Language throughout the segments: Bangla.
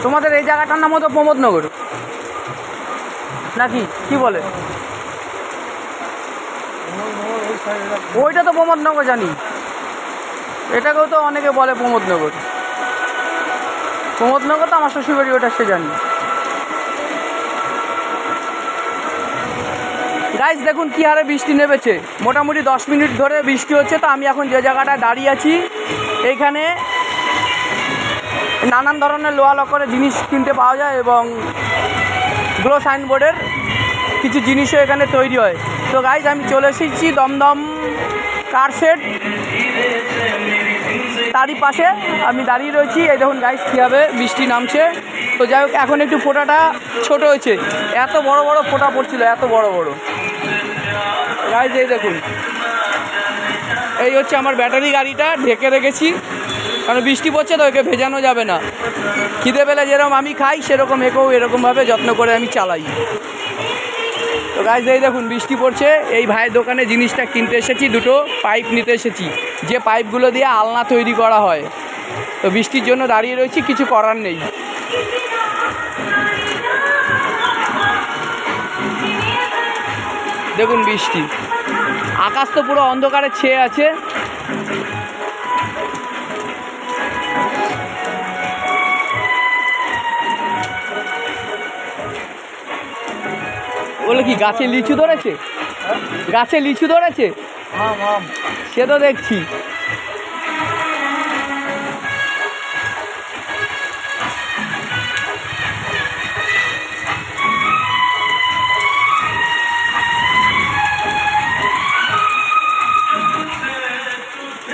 তোমাদের এই জায়গাটার নাম হতো প্রমোদনগর নাকি কি বলে? ওইটা তো প্রমোদনগর জানি, এটাকেও তো অনেকে বলে প্রমোদনগর। প্রমোদনগর তো আমার শ্বশুরবাড়ি, ওটা সে জানি। গাইস দেখুন কি হারে বৃষ্টি নেমেছে, মোটামুটি 10 মিনিট ধরে বৃষ্টি হচ্ছে। তো আমি এখন যে জায়গাটায় দাঁড়িয়ে আছি এইখানে নানান ধরনের লোহা লক্করের জিনিস কিনতে পাওয়া যায় এবং গ্লো সাইনবোর্ডের কিছু জিনিসও এখানে তৈরি হয়। তো গাইস আমি চলে এসেছি দমদম কার সেট, তারই পাশে আমি দাঁড়িয়ে রয়েছি। এই দেখুন গাইস কীভাবে বৃষ্টি নামছে। তো যাই হোক এখন একটু ফোঁটাটা ছোট হয়েছে, এত বড় বড় ফোঁটা পড়ছিল, এত বড় বড়। গাইস এই দেখুন, এই হচ্ছে আমার ব্যাটারি গাড়িটা, ঢেকে রেখেছি কারণ বৃষ্টি পড়ছে তো একে ভেজানো যাবে না। খিদে পেলে যেরকম আমি খাই সেরকম একেও এরকমভাবে যত্ন করে আমি চালাই। তো গাইস এই দেখুন বৃষ্টি পড়ছে, এই ভাইয়ের দোকানে জিনিসটা কিনতে এসেছি, দুটো পাইপ নিতে এসেছি যে পাইপগুলো দিয়ে আলনা তৈরি করা হয়। তো বৃষ্টির জন্য দাঁড়িয়ে রয়েছি, কিছু করার নেই। দেখুন বৃষ্টি, আকাশ তো পুরো অন্ধকারে ছেয়ে আছে। বলে কি গাছে লিচু ধরেছে? গাছে লিচু ধরেছে? সে তো দেখছি।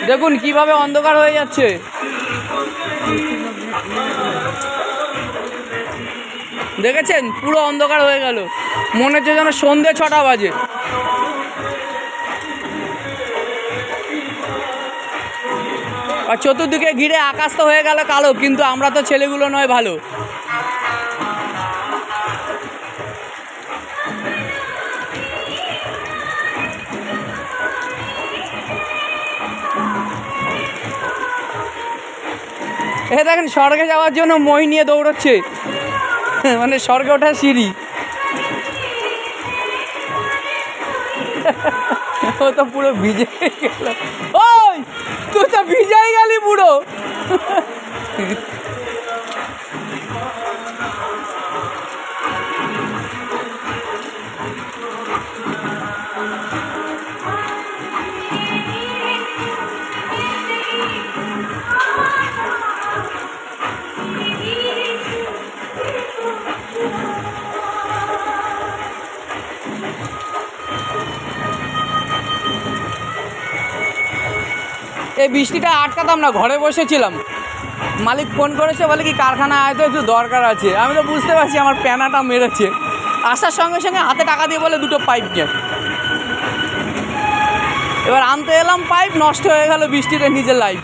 দেখুন কিভাবে অন্ধকার হয়ে যাচ্ছে। দেখেছেন পুরো অন্ধকার হয়ে গেল, মনে হচ্ছে যেন সন্ধ্যে 6টা বাজে। আর চতুর্দিকে ঘিরে আকাশ তো হয়ে গেল কালো, কিন্তু আমরা তো ছেলেগুলো নয় ভালো। এ দেখেন স্বর্গে যাওয়ার জন্য মই নিয়ে দৌড়চ্ছে, মানে স্বর্গে ওঠার সিঁড়ি। ও তো পুরো ভিজে গেল। ওই তুই তো ভিজাই গেলি পুরো। এই বৃষ্টিটা আটকাতাম না, ঘরে বসেছিলাম। মালিক ফোন করেছে, বলে কি কারখানা আয় তো একটু দরকার আছে। আমি তো বুঝতে পারছি আমার প্যানাটা মেরেছে। আসার সঙ্গে সঙ্গে হাতে টাকা দিয়ে বলে দুটো পাইপ নিয়ে। এবার আনতে এলাম পাইপ, নষ্ট হয়ে গেল বৃষ্টিতে নিজের লাইফ।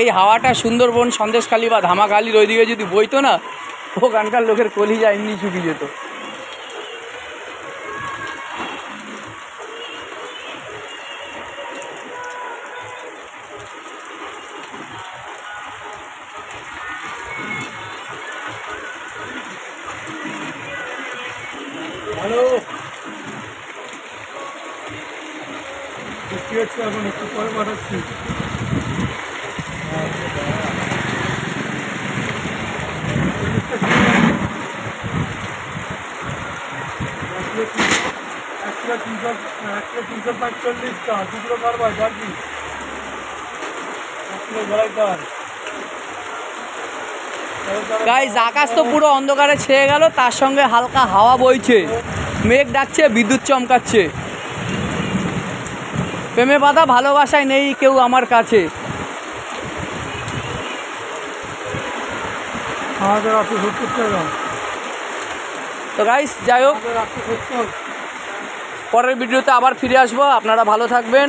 এই হাওয়াটা সুন্দরবন, সন্দেশখালী বা ধামাখালির ওইদিকে যদি বইতো না, ওখানকার লোকের কলিজা এমনি শুকিয়ে যেত। হ্যালো, বৃষ্টি হচ্ছে, এখন একটু পরে পাঠাচ্ছি। একশো 345টা দুপুরে কারবার যাচ্ছি, গাইস আকাশ তো পুরো অন্ধকারে ছেয়ে গেল, তার সঙ্গে হালকা হাওয়া বইছে, মেঘ ডাকছে, বিদ্যুৎ চমকাচ্ছে। প্রেমে বাঁধা ভালোবাসায় নেই কেউ আমার কাছে। আমাদের 870 টাকা। তো গাইস যাই হোক, পরের ভিডিওতে আবার ফিরে আসবো। আপনারা ভালো থাকবেন,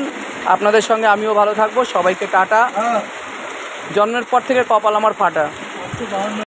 আপনাদের সঙ্গে আমিও ভালো থাকবো। সবাইকে টাটা। জন্মের পর থেকে কপাল আমার ফাটা। একশো 52